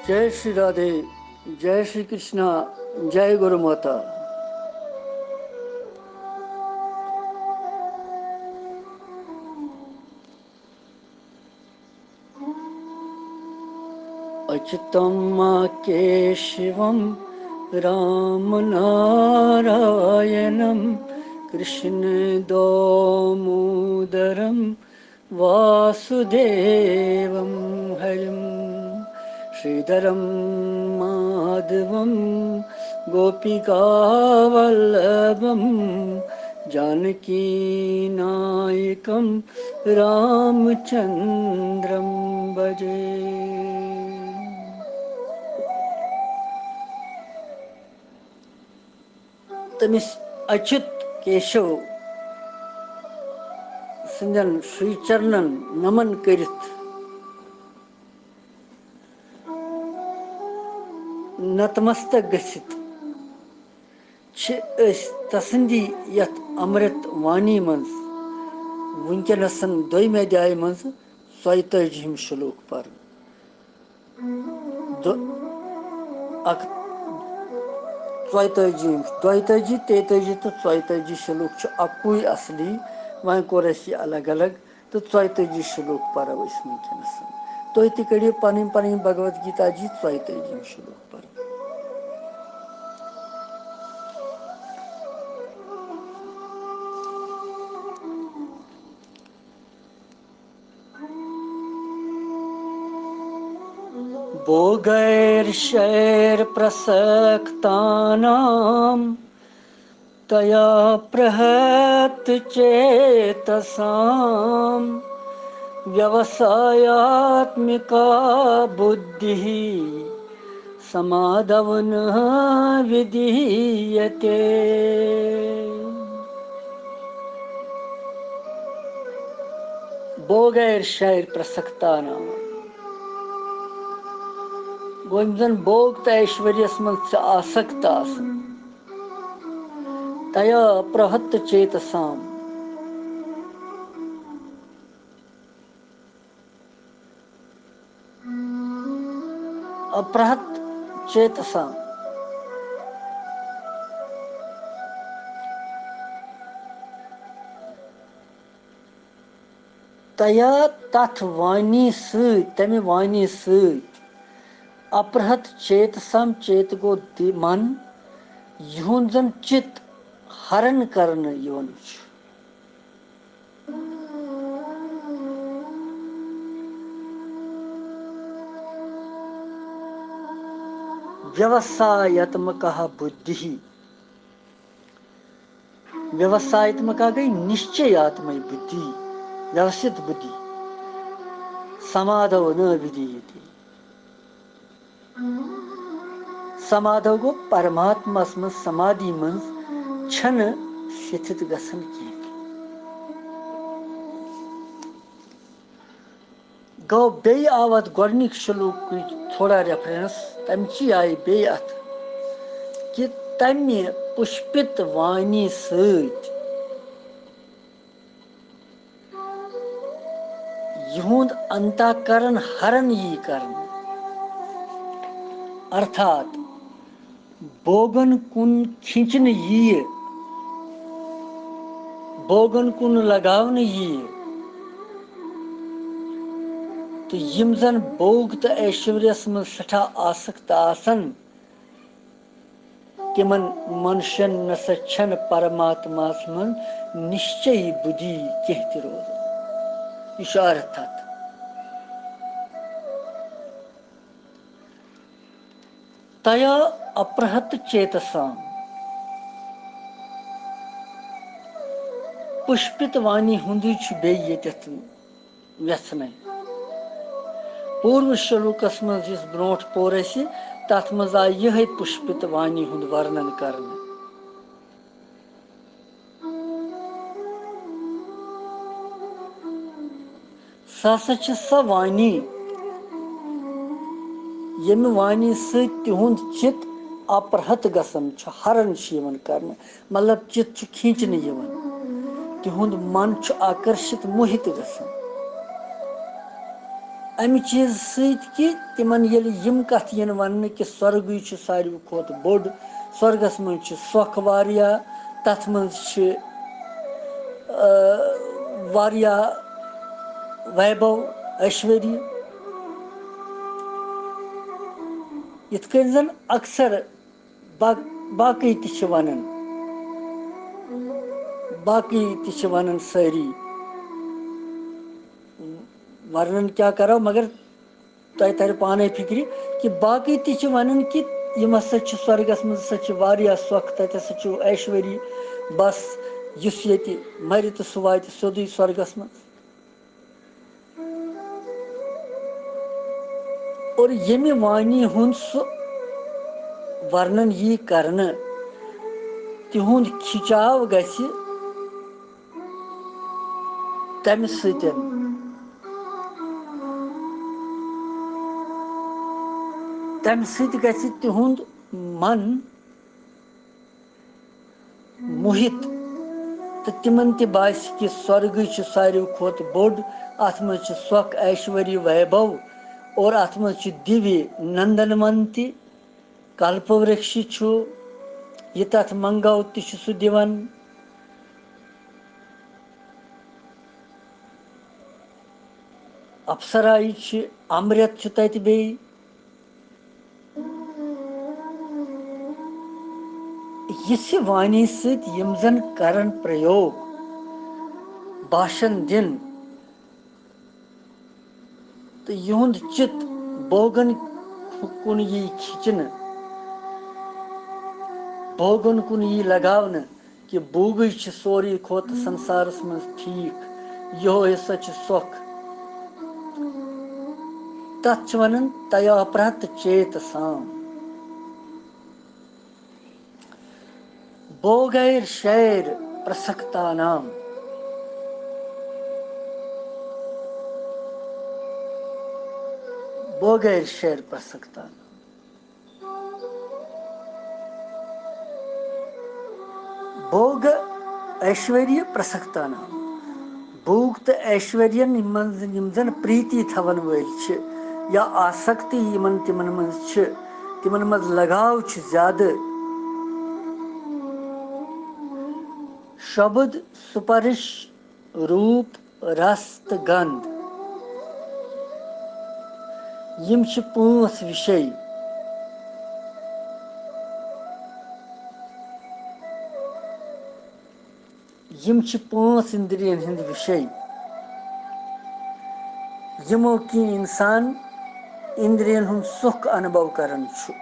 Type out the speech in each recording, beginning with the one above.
जय श्री राधे, जय श्री कृष्णा, जय गुरु माता। अच्युतं केशवं राम नारायणं कृष्ण दामोदरं वासुदेवं हरिं श्रीधरं माधवं गोपिकावल्लभं जानकीनायकं रामचन्द्रं भजे। तमिस अच्युत केशव संजन श्री चरणन नमन करित नतमस्तक गसित तसंदी यथ अमृत वाणी मंज वुंकनसन दोयम अध्याय मंज 42 श्लोक पर अक 42 23 तो 42 श्लोक अकुई असली वह कोर अलग अलग तो 42 श्लोक पर वुंकनस तुम तह कड़ो पन भगवद गीता जी 42 श्लोक पर। भोगैर्षैर् प्रसक्तानां तया प्रहत चेतसां व्यवसायात्मिका बुद्धिः समाधव न विधीयते। भोगैर्षैर् प्रसक्तानां गोमजन भोग तो ऐश्वर्यस मज आसक्त तया प्रहत चेतसाम अप्रहत चेतसाम तया तथ वाणी तमे वाणी अप्रहत चेतसम चेत गो मन युन जन चित हरण करन योन व्यवसायत्मक बुद्धि व्यवसायत्मक गई निश्चयात्मय बुद्धि व्यवस्थित बुद्धि समाधव न विधीयते समाधव गो परमात्मा मं समाधि मं छन स्थित गसन की गो बे आवत गोडनिक श्लोक थोड़ा रेफरेंस तमची आई बे अथ कि तम्य पुष्पित वाणी सत युंद अंतःकरण हरण यी करन अर्थात बोगन कुन खिंचन यी बोगन कुन लगावन यी तो यम जन भोग तो ऐश्वर्यस में सठा आसक्त आसन तिमन मनुष्यन न सच्छन परमात्मा मन निश्चय बुद्धि कह रोज अर्थात तया अप्रहत चेतसाम पुष्पित वाणी हुंदी बे व्यसन पूर्व श्लोकस मज ब्रोट पोर तथ मज आय यह पुष्पित वाणी हुंद वर्णन करने सा वाणी यम वाणी सिहुंद चित अपरहत गसन हरण करने मतलब चित खींचने तिहुंद मन आकर्षित मोहित गसन अमि चीज सहित कि तिमन येली यम कथ यन वन्न कि स्वर्गुय छु सारवी खोत बोड स्वर्गस मन छु सोख वारिया तथ मन छु वारिया वैभव ऐश्वर्य यिथ कन जन अक्सर बाकी ति छु वनन बाकी ति छु वनन सारी वर्णन क्या करो मगर तय तर पाने फिक्री कि बाकी ति छु वनन कि यम हसा छु स्वर्गस मज हसा छु वारिया सोख तत हसा छु ऐश्वर्य बस युस येति मरि तो सु वाति सोदुय स्वर्गस मज और यमि वाणी हुंद सु वर्णन यी करन तिहुंद खिचाव गछि तम सतन तम सत गछि तिहुंद मन मोहित तो तिमन ते बास कि स्वर्ग छु सारवी खोत बोड अथ मज छु सोख ऐश्वर्य वैभव और अथ मज छु दिव्य नंदनवन ति कल्पवृक्ष छु ये तथ मंगव ति छु सु दिवन अप्सराई छु अमृत छु तत बे यिस वाणी सत यम जन करन प्रयोग भाषण दिन तो युंद चित बोगन कुन यी खिचन बोगन कुन यी लगावन कि बोगुय छु सोरी खोत संसारस मज ठीक यो हसा छु सोख तत् छु वनन तया प्रहत चेत साम भोगैर शैर प्रसक्ता नाम भोगैर शैर प्रसक्ता भोग ऐश्वर्य प्रसक्ता नाम भोग तो ऐश्वर्य यम जन प्रीति थवन वल या आसक्ति यमन तिमन मज तिमन मज लगाव ज्यादा शब्द सुपर्श रूप रस तो गंध यम पांच विषय यम पांच इंद्रियन हिंद विषय यमो कि इंसान इंद्रियन हुंद सुख अनुभव करन छु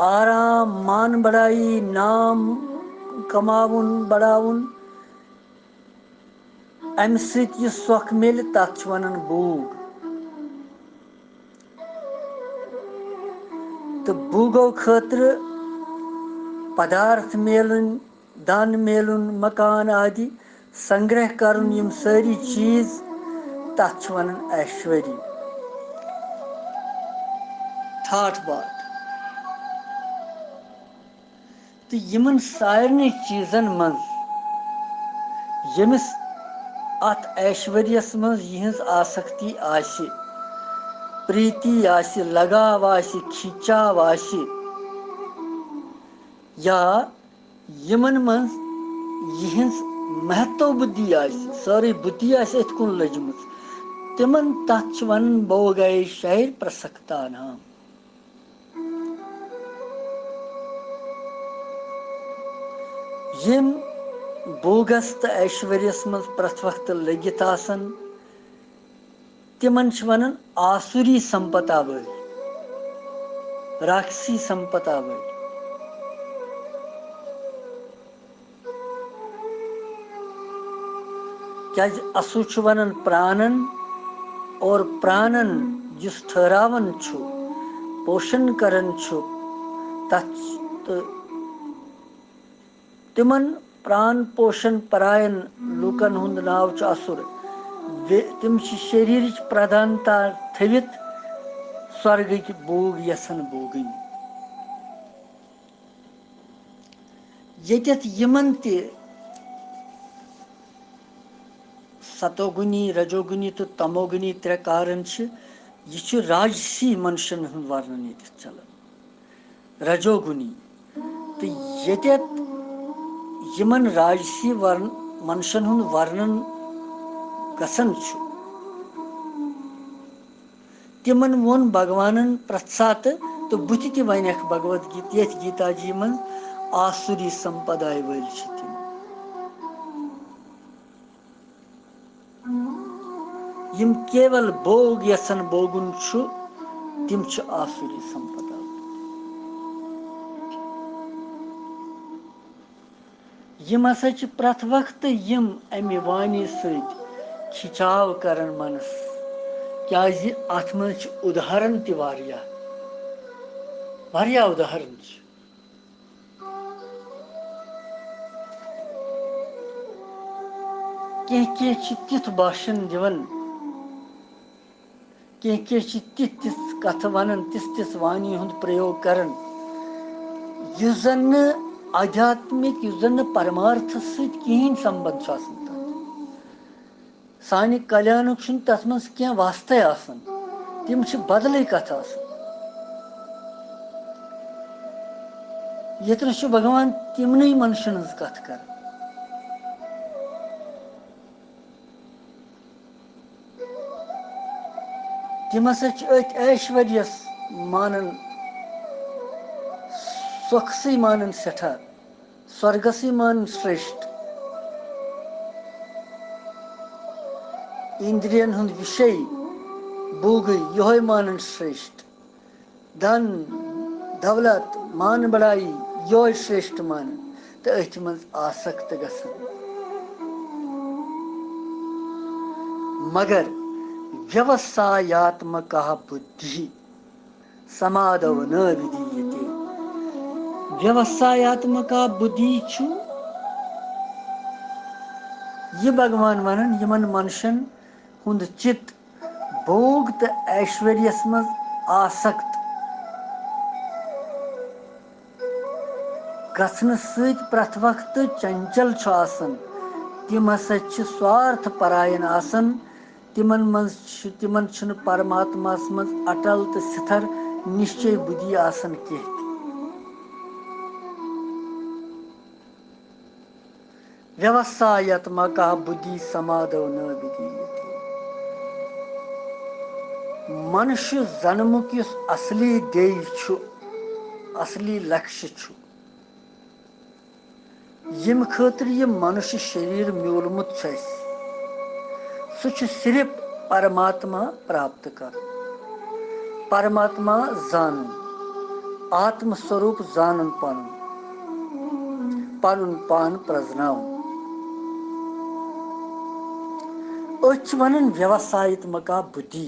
आराम मान बढ़ाई नाम कमाउन बढ़ाउन अम सत यह सोख मिल तथ वनन भूग तो भूगो खतर पदार्थ मेलन धन मेलन मकान आदि संग्रह करन यम सारी चीज तथ वनन ऐश्वर्य ठाठ बाट तो यमन सारने चीजन मज यमिस अत ऐश्वर्यस मज यहज आसक्ति आसि प्रीति आसि लगाव आसि खिंचाव आसि या यमन मज यहज महत्व बुद्धि आसि सारी बुद्धि आसि अथ कुन लजमज तिमन तथ छु वनन भोगै शैर प्रसक्ता नाम यम भोगस तो ऐश्वर्यस मज प्रथ वक्त लगित आसन तिमन छु वनन आसुरी संपदा वल राक्षसी संपदा वल क्या असु छु वनन प्राणन और प्राणन जिस ठहरावन छु पोषण करन छु तत् तिमन प्राण पोषण परायण लूकन हुंद नाव छु असुर तिम शरीर प्रधानता थवित स्वर्ग की भोग यसन भोगन यमन सतोगुनी रजोगुनी तो तमोगुनी त्रे कारण यह राजसी मनुष्यन हुंद वर्णन ये चलन रजोगुनी तो ये यमन राजसी मनुष्यन हुंद वर्णन गसन तिमन वोन भगवानन प्रसात तो बुति ति वनख भगवत गीत ये गीता जी मन आसुरी संपदाय वल यम केवल भोग यसन भोगुन तिम आसुरी संपदा यम हसा प्रथ वक्त यम अमि वाणी सत खिंचाव करन मनस क्या अत मज उदाहरण ति वारिया उदाहरण कह तिथ भाषण दिवन कह तिथ कथ वन तिस वाणी हुंद प्रयोग करन युस जन आध्यात्मिक युस जन परमार्थ सहित कहीं संबंध सानि कल्याणुक तथ मज क्या वास्ते आसन तिम बदल कथ यतन भगवान तिमन मनुष्यन हज कथ कर तिम हसा ऐश्वर्यस मानन सुखसी मानन सेठा स्वर्गसी मानन श्रेष्ठ इंद्रियन हुंद विषय भोग योय मानन श्रेष्ठ धन दौलत मान बड़ाई योय श्रेष्ठ मानन तो अथ मज आसक्त गसन मगर व्यवसायात्मक बुद्धि समाधव न विधीयते व्यवसायात्मक बुद्धि यह भगवान वन यमन मनुष्यन हुंद चित भोग तो ऐश्वर्यस मज आसक्त गसन सत प्रथ वक्त चंचल आसन तिम हसा स्वार्थ परायण आसन तिमन परमात्मा मज अटल तो स्थिर निश्चय बुद्धि आसन कह व्यवसायत्मक बुद्धि समाधव न विधीयते मनुष्य जन्मुक युस असली ध्येय असली लक्ष्य यम खतर यह मनुष्य शरीर म्योलमुत सह सिर्फ परमात्मा प्राप्त कर परमात्मा जान आत्मस्वरूप जानन पन पान प्रजनावन वन व्यवसायत्मक बुद्धि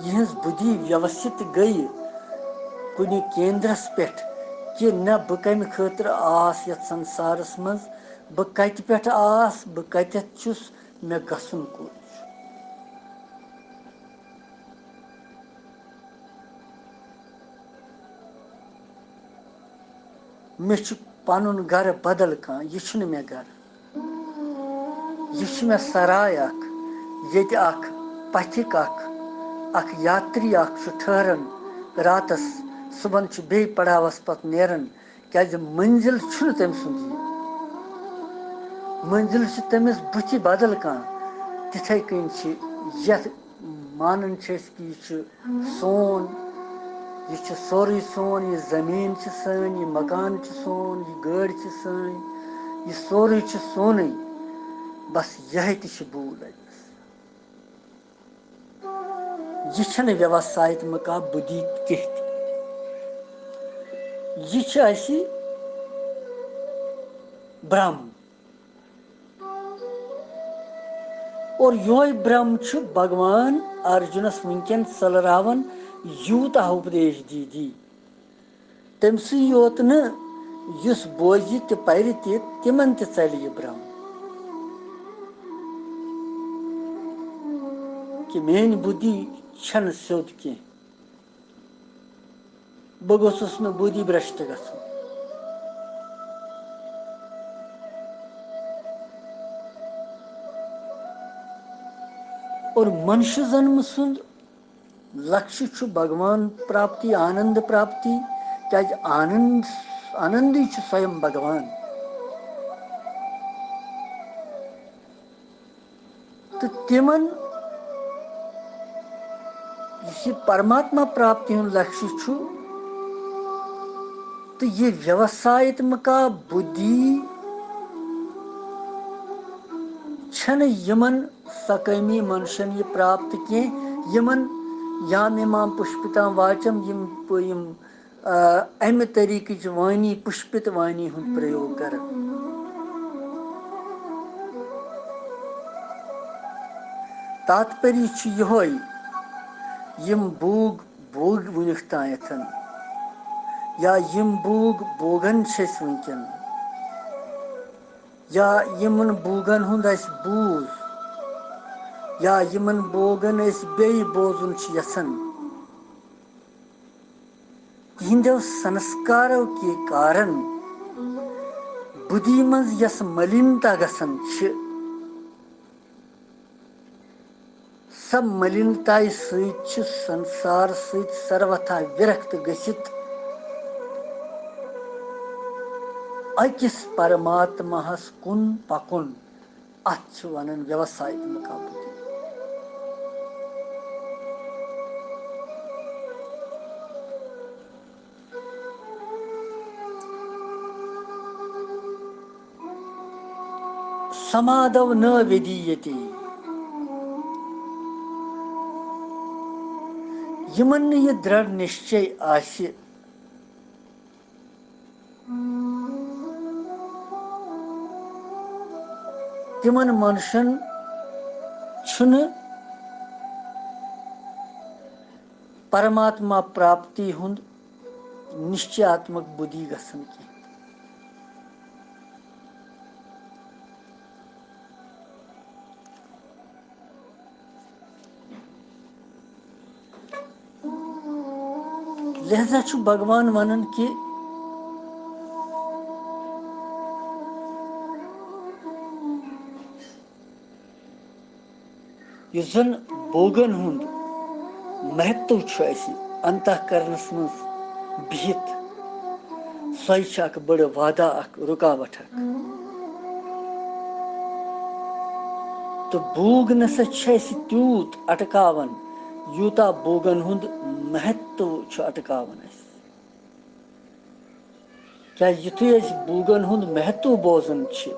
यह बुद्धि व्यवस्थित गई कुनि केंद्रस पे कि न बह कम खतर आस यथ संसारस मज बह कत पे आस बह कतथ चुस मे गसन कुछ मे पनुन घर बदल कह यह मे घर यह मे सराय ये पथिक अख यात्री ठहरन रातस सुबह बे पड़ावस पत नेरन क्या मंजिल तम सुंद मंजिल तमिस बुथ बदल कह तिथे कन यथ मानन कि यह सोन यह सोरे सोन यह जमीन सन यह मकान सोन यह गाड़ी सन यह सोरे सोन बस यह तूल यह व्यवसायत्मक बुद्धि कह यह ब्रह्म और योय ब्रह्म भगवान अर्जुनस वनकन सलरावन यूता उपदेश दी तमसी योत नुस बोज पर तिमन चल यह ब्रह्म कि मेन बुद्धि छन स्योद कह बह गोसुस न बुद्धि भ्रष्ट गसन और मनुष्य जन्म सुंद लक्ष्य छु भगवान प्राप्ति आनंद प्राप्ति क्या आनंद आनंदी छु स्वयं भगवान तो तिमन इसी परमात्मा प्राप्ति हूँ लक्ष्य छु तो ये व्यवसायत्मका बुद्धि छन यमन सकमी मनुष्यन ये प्राप्त किए यमन याम इमाम पुष्पिता वाचम यम अमि तरीक़ वाणी पुष्पित वाणी हुंद प्रयोग कर तात्पर्य छु यहोय यम भोग भोग वुनिक तायथन या यम भोग भोगन छस वुनकन या यमन भोगन हुंद अस बूझ या यमन भोगन अस बे बोजुन छ यसन तिहंदो संस्कारों के कारण बुद्धि मज यस मलिनता गसन छ सब मलिनताय सहित छ संसार सहित सर्वथा विरक्त गसित अकिस परमात्मा कुन पकुन अथ वनन व्यवसायत्मका बुद्धि समादव न विधीयते यमन ये दृढ़ निश्चय आशि तिमन मनुष्यन छुन परमात्मा प्राप्ति हुंद निश्चयात्मक बुद्धि गसन की लिहाजा छु भगवान वनन कि युस जन भोगन हुंद महत्व छु ऐसी अंतःकरणस मज बिहित सही छ अक बड़ वादा अक रुकावट अक तो भोग नसा छ ऐसी त्यूत अटकावन यूता भोगन हुंद महत्व छु अटकावन ऐसी क्या युथु अस भोगन हुंद महत्व बोजन छ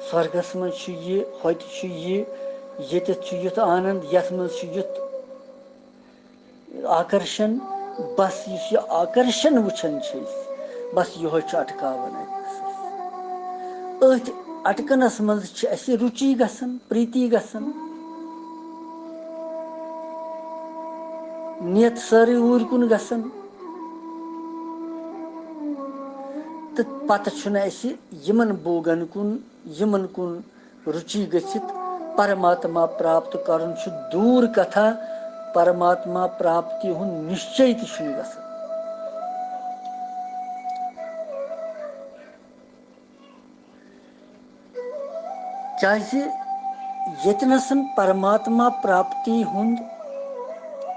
स्वर्गस मज छु ये होत छु ये येत छु युत आनंद यस मज छु युत आकर्षण बस ये आकर्षण वुचन छ बस यो छु अटकावन अथ अटकनस मज छ अस रुचि गसन प्रीति गसन नियत सारी ऊर कुन गसन तो पत छुन अस यमन भोगन कुन रुचि गसित परमात्मा प्राप्त करन छु दूर कथा परमात्मा प्राप्ति हुन निश्चय ति छु गसन चाहे यतनसन परमात्मा प्राप्ति हुंद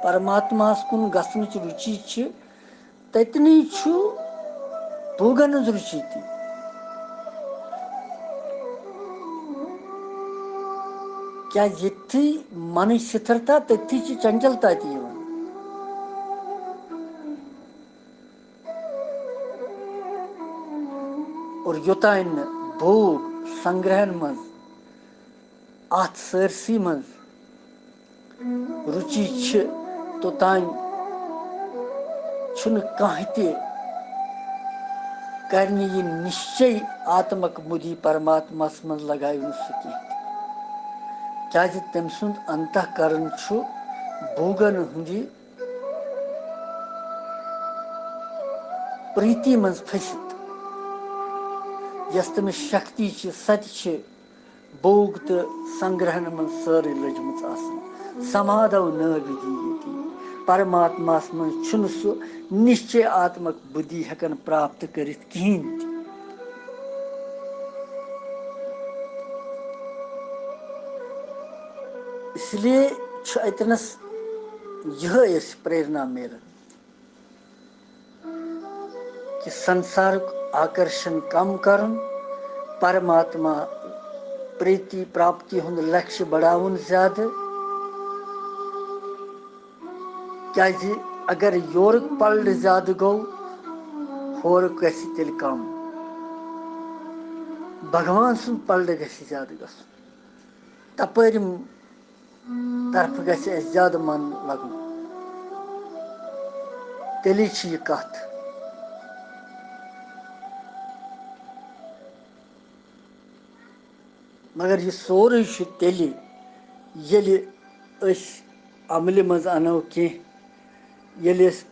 परमात्मा कुन गसन रुचि छ ततनी छु भोगन रुचि थी क्या यथी मन शिथिरता तथी चंचलता थी और योतान भोग संग्रहण मज अत सरसी मज रुचि छ तोतान छुन कहते करने ये निश्चय आत्मक बुद्धि परमात्मा मज लगाय सकी क्या तम सुंद अंतःकरण छु भोगन हुंदी प्रीति मज फसित यस तमिस शक्ति छ सत्य छ भोग तो संग्रहण मज सारे लजमच आसन समाधव न विधीयति परमात्मा मज छुन सु निश्चय आत्मक बुद्धि हेकन प्राप्त करित कहीं इसलिए अतनस यह प्रेरणा मिलन कि संसार आकर्षण कम कर परमात्मा प्रीति प्राप्ति हुंद लक्ष्य बढ़ावन ज्यादा क्या अगर योर पलट ज्यादा गो होर गस तेल कम भगवान सुन पलट गस ज्यादा गस तपर तरफ गस ज्यादा मन लगन तेली यह कथ मगर यह सोरे तेली येली अमल मज अनो कह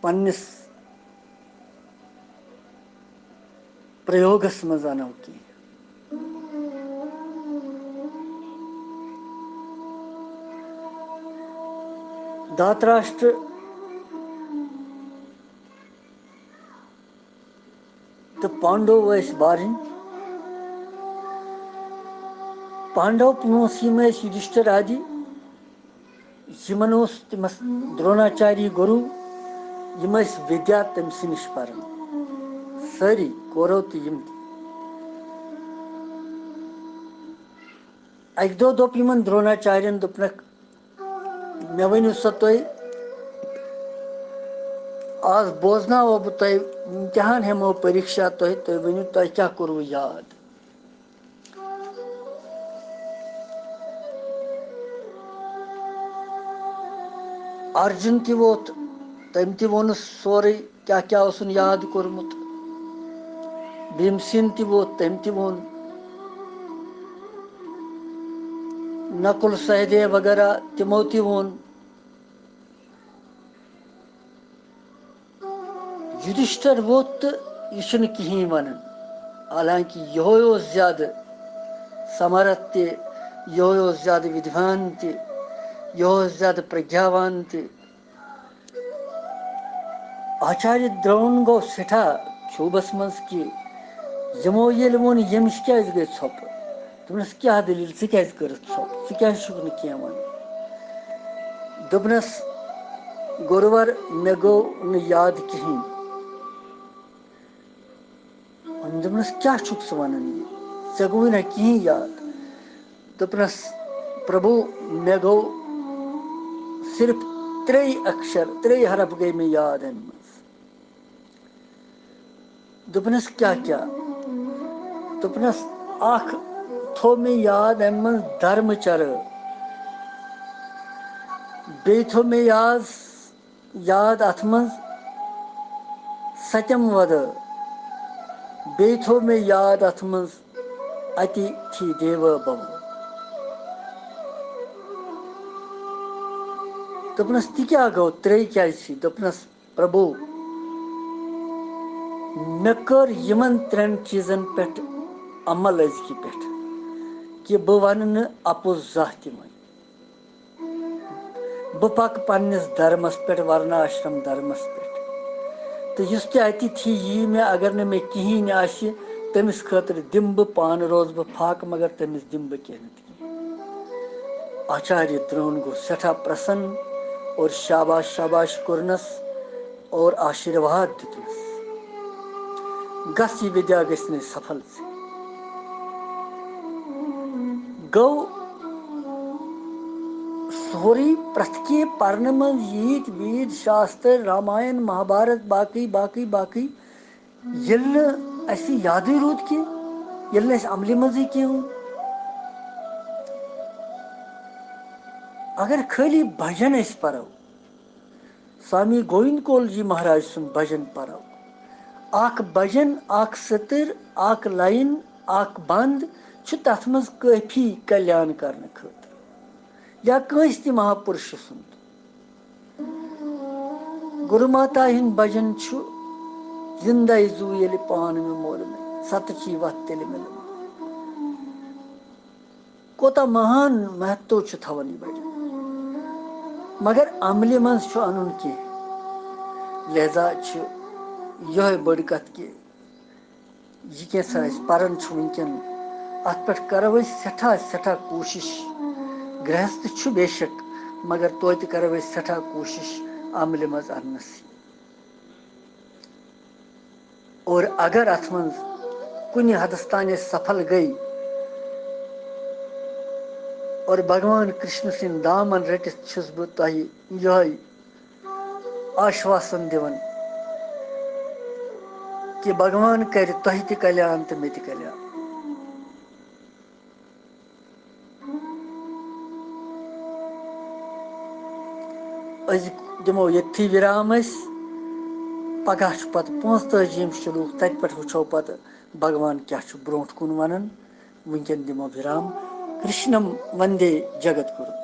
पन्निस प्रयोगस मज अनो कह धातराष्ट्र तो पांडव बारिन पांडव पोस युधिष्ठिर आदि यमन तमस द्रोणाचार्य गुरु यम विद्या तमस नश पान सारी कौरव तो यम अक दो दोप यमन द्रोणाचार्यन दोपनक मे वनु सा तुम आज बोजनावो बह तुम इम्तिहान हेमो परीक्षा तुम वनु तुम क्या कोरु याद अर्जुन ति वोत तम ति वोन सोरे क्या क्या उसन याद कोरमुत भीमसेन ति वोत तम ति वोन नकुल सहदेव वगैरह तिमो ति वोन युधिष्ठिर वोत तो यह कहें वन हालांकि यह ज्यादा समर्थ यह ज्यादा विद्वान यह ज्यादा प्रज्ञावान आचार्य द्रोण गो सठा क्षोभस मज कि यमो ये वोन यमिश क्या गई छप दोपनस क्या दलील क्या कर छप क्या कह वन दोपनस गुरुवर मे गो न याद कहें दोपनस क्या वन ऐ गो ना कहें याद दोपनस प्रभु मे गो सिर्फ 3 अक्षर 3 हरफ गई मे याद अन दोपनस क्या क्या दोपनस अख थो मे याद अम मन धर्मचर बे थो मे याद अथ मज सत्यम वद बे थो मे याद अथ मज अतिथि देव भव दोपनस ति क्या गो 3 क्या दोपनस प्रभु मे कर यमन 3 चीजन पे अमल अजकि पे कि बह वन न अपुज जह वन बह पक पन्निस धर्मस पे वर्णाश्रम धर्मस पे तो इस अतिथि यी मे अगर न मे कहें आसि तमिस खतर दिम बह पान रोज बह फाक मगर तमिस दिम बह कह आचार्य द्रोण गो सठा प्रसन्न और शाबाश शाबाश कुरनस और आशीर्वाद दितनस गस यह विद्या गि सफल गो सोरी प्रथ पर्न मज यीत वेद शास्त्र रामायण महाभारत बाकी बाकी बाकी याद रूद कह अमल मज कह अगर खाली भजन परो स्वामी गोविंद कौल जी महाराज सुन भजन परो अख भजन अख सतर अख लाइन अख बंद तथ मज काफी कल्याण करने खतर या कंस ति महापुरुष सुंद गुरु माता हिंद भजन जिंदा जू ये पान में मोल में सतची वत तेल मिल कोता महान महत्व थवन यह भजन मगर अमल मज अन कह लिहाजा यह बड़ कत कि यह कैसा पान वनकन अत पे करो सठा सठा कोशिश गृहस्थ बेशक मगर तोते करो अस सठा कोशिश अमल मज अनस और अगर अथ मं कुन हदस तान सफल गई और भगवान कृष्ण सिंद दामन रटित बह तह यह आश्वासन दिवन कि भगवान कर तह त कल्याण तो मे कल्याण। दिमो ये विराम पगह पत 45 श्लोक तत पे वो पत भगवान क्या ब्रोट कुन वन वनकन दिमो विराम। कृष्णम वंदे जगत गुरु।